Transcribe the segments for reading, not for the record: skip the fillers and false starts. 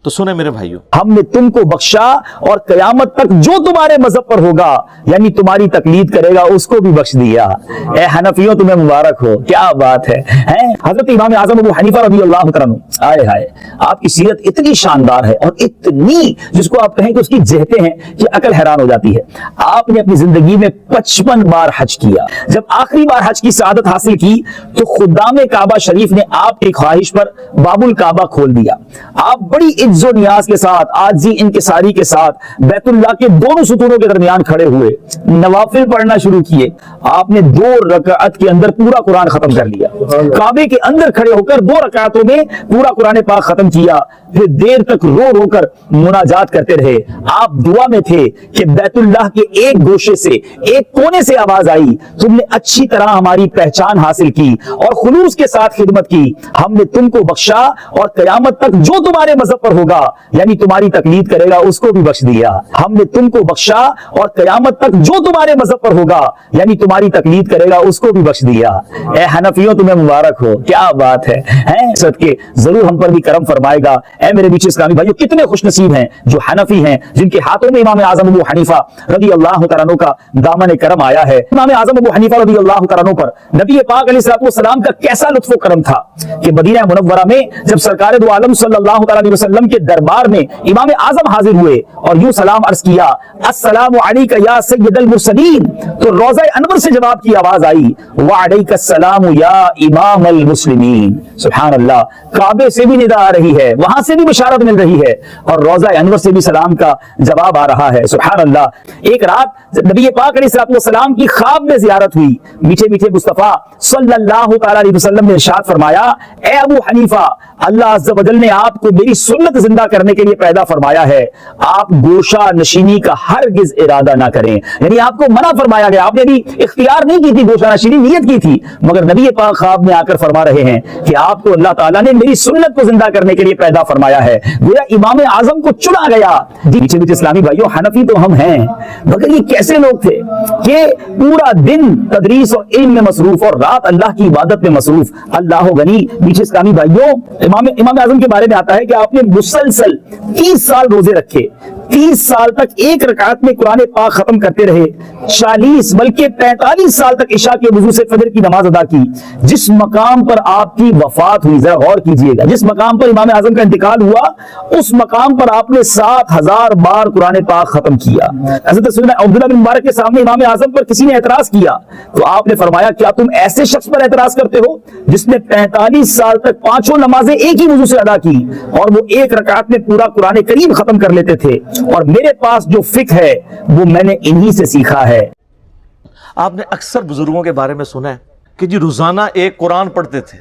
تو سنے میرے بھائیوں، ہم نے تم کو بخشا اور قیامت تک جو تمہارے مذہب پر ہوگا یعنی تمہاری تقلید کرے گا اس کو بھی بخش دیا۔ اے حنفیوں تمہیں مبارک ہو، کیا بات ہے۔ حضرت امام اعظم ابو حنیفہ رضی اللہ تعالیٰ عنہ، آئے ہائے، آپ کی سیرت اتنی شاندار ہے اور اتنی جس کو آپ کہیں کہ اس کی جہتیں ہیں کہ عقل حیران ہو جاتی ہے۔ آپ نے اپنی زندگی میں 55 بار حج کیا۔ جب آخری بار حج کی سعادت حاصل کی تو خدام کعبہ شریف نے آپ کی خواہش پر باب الکعبہ کھول دیا۔ آپ بڑی عز و نیاز کے ساتھ، عاجزی انکساری کے ساتھ بیت اللہ کے دونوں ستونوں کے درمیان کھڑے ہوئے، نوافل پڑھنا شروع کیے۔ آپ نے 2 رکعت کے اندر پورا قرآن ختم کر لیا۔ کعبے کے اندر کھڑے ہو کر 2 رکعتوں میں پورا قرآن پاک ختم کیا۔ پھر دیر تک رو رو کر مناجات کرتے رہے۔ آپ دعا میں تھے کہ بیت اللہ کے ایک گوشے سے، ایک کونے سے آواز آئی، تم نے اچھی طرح ہماری پہچان حاصل کی اور خلوص کے ساتھ خدمت کی، ہم نے تم کو بخشا اور قیامت تک جو تمہارے مذہب پر ہوگا یعنی تمہاری تقلید کرے گا اس کو بھی بخش دیا۔ ہم نے تم کو بخشا اور قیامت تک جو تمہارے مذہب پر ہوگا یعنی تمہاری تقلید کرے گا اس کو بھی بخش دیا۔ اے حنفیوں تمہیں مبارک ہو، کیا بات ہے۔ صدقے ضرور ہم پر بھی کرم فرمائے گا۔ اے میرے بیچ اسلامی بھائیو، کتنے خوش نصیب ہیں جو حنفی ہیں، جن کے ہاتھوں میں امام اعظم ابو حنیفہ رضی اللہ تعالیٰ عنہ کا دامن کرم آیا ہے۔ امام اعظم ابو حنیفہ رضی اللہ تعالیٰ عنہ پر نبی پاک علیہ السلام کا کیسا لطف و کرم تھا کہ مدینہ منورہ میں جب سرکار دو عالم صلی اللہ علیہ وسلم کے دربار میں امام اعظم حاضر ہوئے اور یوں سلام عرض کیا، السلام علیک یا سید المرسلین، تو روضہ انور سے جواب کی آواز آئی، وعلیک السلام یا امام المسلمین۔ سبحان اللہ، کعبے سے بھی ندا آ رہی ہے، وہاں سے بھی بشارت مل رہی ہے اور روضہ انور سے بھی سلام کا جواب آ رہا ہے۔ سبحان اللہ۔ ایک رات نبی پاک علیہ السلام کی خواب میں زیارت ہوئی۔ میٹھے میٹھے مصطفیٰ صلی اللہ تعالی علیہ وسلم نے ارشاد فرمایا، اے ابو حنیفہ، اللہ عز و جل نے آپ کو میری سنت زندہ کرنے کے لیے پیدا فرمایا ہے، آپ گوشہ نشینی کا ہرگز ارادہ نہ کریں۔ یعنی آپ کو منع فرمایا گیا، آپ نے بھی اختیار نہیں کی تھی گوشہ نشینی، نیت کی تھی، مگر نبی پاک خواب میں آ کر فرما رہے ہیں کہ آپ کو اللہ تعالیٰ نے میری سنت کو زندہ کرنے کے لیے پیدا فرمایا ہے، گویا امام اعظم کو چنا گیا۔ میٹھے میٹھے اسلامی بھائیوں، حنفی تو ہم ہیں، مگر یہ کیسے لوگ تھے کہ پورا دن تدریس اور علم میں مصروف اور رات اللہ کی عبادت میں مصروف۔ اللہ غنی۔ میٹھے اسلامی بھائیوں، امام اعظم کے بارے میں آتا ہے کہ آپ نے مسلسل 30 سال روزے رکھے، 30 سال تک ایک رکعت میں قرآن پاک ختم کرتے رہے، 40 بلکہ 45 سال تک عشاء کے وضو سے فجر کی نماز ادا کی۔ جس مقام پر آپ کی وفات ہوئی، ذرا غور کیجئے گا، جس مقام پر امام اعظم کا انتقال ہوا اس مقام پر آپ نے 7000 بار قرآن پاک ختم کیا۔ حضرت سیدنا عبداللہ بن مبارک کے سامنے امام اعظم پر کسی نے اعتراض کیا تو آپ نے فرمایا، کیا تم ایسے شخص پر اعتراض کرتے ہو جس نے 45 سال تک 5 نمازیں ایک ہی وضو سے ادا کی اور وہ ایک رکعت میں پورا قرآن کریم ختم کر لیتے تھے، اور میرے پاس جو فقہ ہے وہ میں نے انہی سے سیکھا ہے۔ آپ نے اکثر بزرگوں کے بارے میں سنا ہے کہ جی روزانہ ایک قرآن پڑھتے تھے۔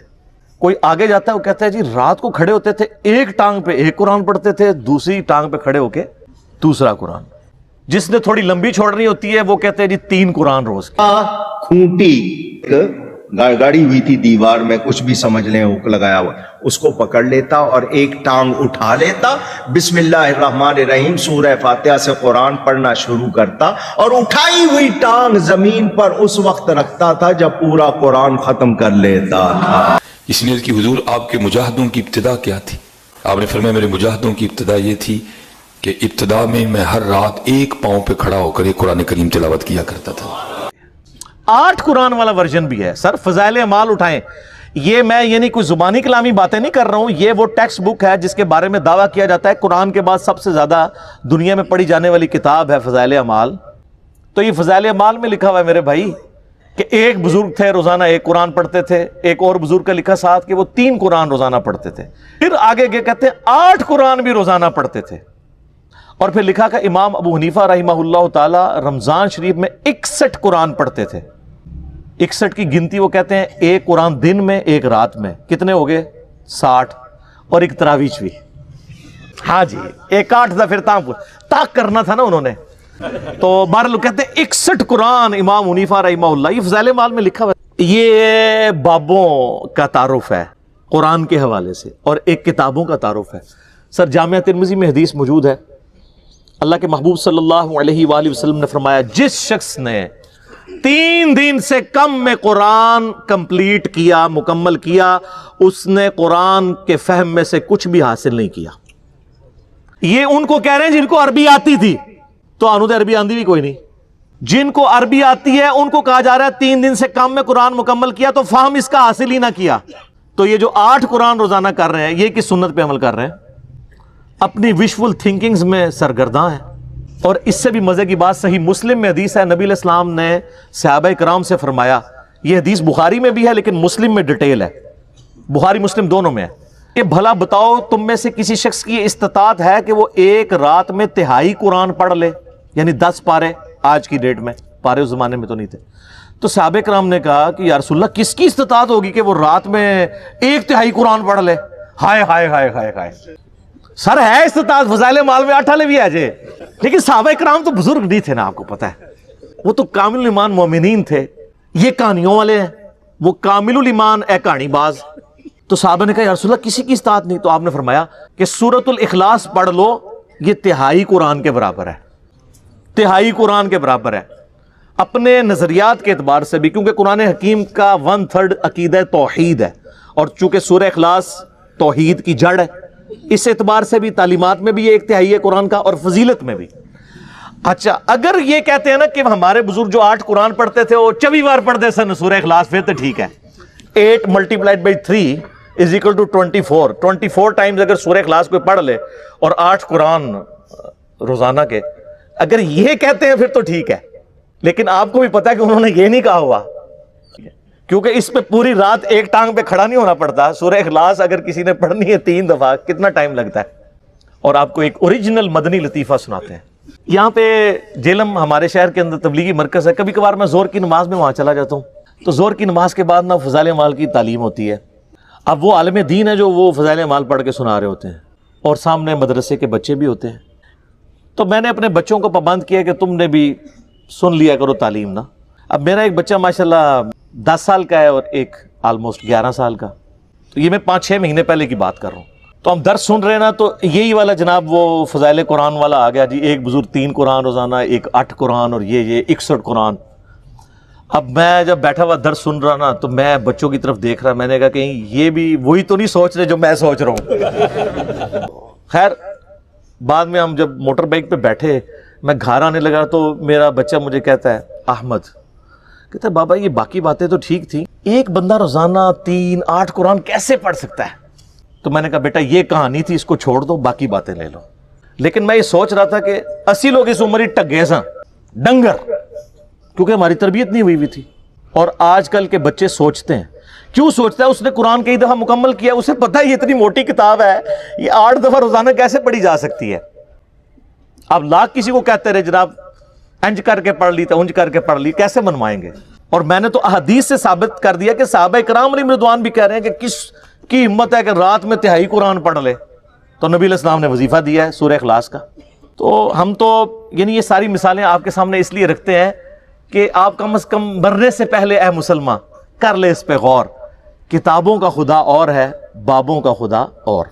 کوئی آگے جاتا ہے وہ کہتا ہے جی رات کو کھڑے ہوتے تھے، ایک ٹانگ پہ ایک قرآن پڑھتے تھے، دوسری ٹانگ پہ کھڑے ہو کے دوسرا قرآن۔ جس نے تھوڑی لمبی چھوڑنی ہوتی ہے وہ کہتے ہیں جی 3 قرآن روز کی۔ کھونٹی گاڑی ہوئی تھی دیوار میں، کچھ بھی سمجھ لیں، ہک لگایا ہوا، اس کو پکڑ لیتا اور ایک ٹانگ اٹھا لیتا، بسم اللہ الرحمن الرحیم سورہ فاتحہ سے قرآن پڑھنا شروع کرتا اور اٹھائی ہوئی ٹانگ زمین پر اس وقت رکھتا تھا جب پورا قرآن ختم کر لیتا تھا۔ اس لیے کہ حضور آپ کے مجاہدوں کی ابتدا کیا تھی؟ آپ نے فرمایا میرے مجاہدوں کی ابتدا یہ تھی کہ ابتدا میں ہر رات ایک پاؤں پہ کھڑا ہو کر ایک قرآن کریم تلاوت کیا کرتا تھا۔ 8 قرآن والا ورژن بھی ہے سر، فضائل اعمال اٹھائیں۔ یہ میں یعنی کوئی زبانی کلامی باتیں نہیں کر رہا ہوں، یہ وہ ٹیکسٹ بک ہے جس کے بارے میں دعویٰ کیا جاتا ہے قرآن کے بعد سب سے زیادہ دنیا میں پڑھی جانے والی کتاب ہے فضائل اعمال۔ تو یہ فضائل اعمال میں لکھا ہوا ہے میرے بھائی کہ ایک بزرگ تھے روزانہ ایک قرآن پڑھتے تھے، ایک اور بزرگ کا لکھا ساتھ کہ وہ 3 قرآن روزانہ پڑھتے تھے، پھر آگے کہتے ہیں 8 قرآن بھی روزانہ پڑھتے تھے۔ اور پھر لکھا کہ امام ابو حنیفہ رحمہ اللہ تعالی رمضان شریف میں 61 قرآن پڑھتے تھے۔ 61 کی گنتی وہ کہتے ہیں ایک قرآن دن میں ایک رات میں، کتنے ہو گئے 60، اور ایک تراویح بھی۔ ہاں جی، ایک 8 تھا، پھر تاک کرنا تھا نا انہوں نے، تو بارہ لوگ کہتے ہیں 61 قرآن امام حنیفہ رحمہ اللہ۔ یہ فضائل اعمال میں لکھا ہوا ہے۔ یہ بابوں کا تعارف ہے قرآن کے حوالے سے اور ایک کتابوں کا تعارف ہے۔ سر جامعہ ترمذی میں حدیث موجود ہے، اللہ کے محبوب صلی اللہ علیہ وآلہ وسلم نے فرمایا، جس شخص نے 3 دن سے کم میں قرآن کمپلیٹ کیا، مکمل کیا، اس نے قرآن کے فہم میں سے کچھ بھی حاصل نہیں کیا۔ یہ ان کو کہہ رہے ہیں جن کو عربی آتی تھی، تو انہوں نے عربی آندی بھی کوئی نہیں. جن کو عربی آتی ہے ان کو کہا جا رہا ہے 3 دن سے کم میں قرآن مکمل کیا تو فہم اس کا حاصل ہی نہ کیا. تو یہ جو 8 قرآن روزانہ کر رہے ہیں یہ کس سنت پہ عمل کر رہے ہیں؟ اپنی وشفل تھنکنگز میں سرگرداں ہیں. اور اس سے بھی مزے کی بات صحیح مسلم میں حدیث ہے، نبی علیہ السلام نے صحابہ کرام سے فرمایا، یہ حدیث بخاری میں بھی ہے لیکن مسلم میں ڈیٹیل ہے، بخاری مسلم دونوں میں ہے، کہ بھلا بتاؤ تم میں سے کسی شخص کی استطاعت ہے کہ وہ ایک رات میں 1/3 قرآن پڑھ لے، یعنی 10 پارے. آج کی ڈیٹ میں پارے اس زمانے میں تو نہیں تھے. تو صحابہ کرام نے کہا کہ یا رسول اللہ کس کی استطاعت ہوگی کہ وہ رات میں 1/3 قرآن پڑھ لے؟ ہائے ہائے ہائے ہائے ہائے. سر ہے استطاعت، فضائل مال میں 8 والے بھی آ جائے، لیکن صحابہ کرام تو بزرگ نہیں تھے نا، آپ کو پتا ہے وہ تو کامل الایمان مومنین تھے. یہ کہانیوں والے ہیں، وہ کامل الایمان اے کہانی باز. تو صحابہ نے کہا یا رسول اللہ کسی کی استطاعت نہیں. تو آپ نے فرمایا کہ سورۃ الاخلاص پڑھ لو، یہ 1/3 قرآن کے برابر ہے، 1/3 قرآن کے برابر ہے. اپنے نظریات کے اعتبار سے بھی، کیونکہ قرآن حکیم کا 1/3 عقیدہ توحید ہے، اور چونکہ سورہ اخلاص توحید کی جڑ ہے، اس اعتبار سے بھی تعلیمات میں بھی یہ 1/3 ہے قرآن کا، اور فضیلت میں بھی. اچھا اگر یہ کہتے ہیں نا کہ ہمارے بزرگ جو 8 قرآن پڑھتے تھے وہ 24 بار پڑھتے سن سورہ اخلاص، پھر تو ٹھیک ہے. 8 × 3 = 24. 24 ٹائمز اگر سورہ اخلاص کوئی پڑھ لے اور 8 قرآن روزانہ کے، اگر یہ کہتے ہیں پھر تو ٹھیک ہے. لیکن آپ کو بھی پتا ہے کہ انہوں نے یہ نہیں کہا ہوا، کیونکہ اس پہ پوری رات ایک ٹانگ پہ کھڑا نہیں ہونا پڑتا. سورہ اخلاص اگر کسی نے پڑھنی ہے 3 دفعہ کتنا ٹائم لگتا ہے. اور آپ کو ایک اوریجنل مدنی لطیفہ سناتے ہیں. یہاں پہ جیلم ہمارے شہر کے اندر تبلیغی مرکز ہے. کبھی کبھار میں زور کی نماز میں وہاں چلا جاتا ہوں، تو زور کی نماز کے بعد نا فضائل اعمال کی تعلیم ہوتی ہے. اب وہ عالم دین ہے جو وہ فضائل اعمال پڑھ کے سنا رہے ہوتے ہیں، اور سامنے مدرسے کے بچے بھی ہوتے ہیں. تو میں نے اپنے بچوں کو پابند کیا کہ تم نے بھی سن لیا کرو تعلیم نا. اب میرا ایک بچہ ماشاءاللہ 10 سال کا ہے اور ایک آلموسٹ 11 سال کا. تو یہ میں 5-6 مہینے پہلے کی بات کر رہا ہوں. تو ہم درس سن رہے ہیں نا، تو یہی والا جناب وہ فضائل قرآن والا آ گیا جی. ایک بزرگ 3 قرآن روزانہ، ایک 8 قرآن، اور یہ 61 قرآن. اب میں جب بیٹھا ہوا درس سن رہا نا تو میں بچوں کی طرف دیکھ رہا، میں نے کہا کہیں یہ بھی وہی تو نہیں سوچ رہے جو میں سوچ رہا ہوں. خیر بعد میں ہم جب موٹر بائک پہ بیٹھے، میں گھر آنے لگا تو میرا بچہ مجھے کہتا ہے احمد، کہتا ہے بابا یہ باقی باتیں تو ٹھیک تھی، ایک بندہ روزانہ 3-8 قرآن کیسے پڑھ سکتا ہے؟ تو میں نے کہا بیٹا یہ کہانی تھی، اس کو چھوڑ دو، باقی باتیں لے لو. لیکن میں یہ سوچ رہا تھا کہ 80 لوگ اس عمر ہی ٹگے سا ڈنگر، کیونکہ ہماری تربیت نہیں ہوئی تھی. اور آج کل کے بچے سوچتے ہیں، کیوں سوچتا ہے؟ اس نے قرآن کئی دفعہ مکمل کیا، اسے پتہ ہے یہ اتنی موٹی کتاب ہے، یہ 8 دفعہ روزانہ کیسے پڑھی جا سکتی ہے. آپ لاکھ کسی کو کہتے رہے جناب انج کر کے پڑھ لی، انج کر کے پڑھ لی، کیسے منوائیں گے؟ اور میں نے تو احادیث سے ثابت کر دیا کہ صحابہ کرام علیہم رضوان بھی کہہ رہے ہیں کہ کس کی ہمت ہے کہ رات میں 1/3 قرآن پڑھ لے. تو نبی علیہ السلام نے وظیفہ دیا ہے سورہ اخلاص کا. تو ہم تو یعنی یہ ساری مثالیں آپ کے سامنے اس لیے رکھتے ہیں کہ آپ کم از کم مرنے سے پہلے اے مسلمان کر لے اس پہ غور. کتابوں کا خدا اور ہے، بابوں کا خدا اور.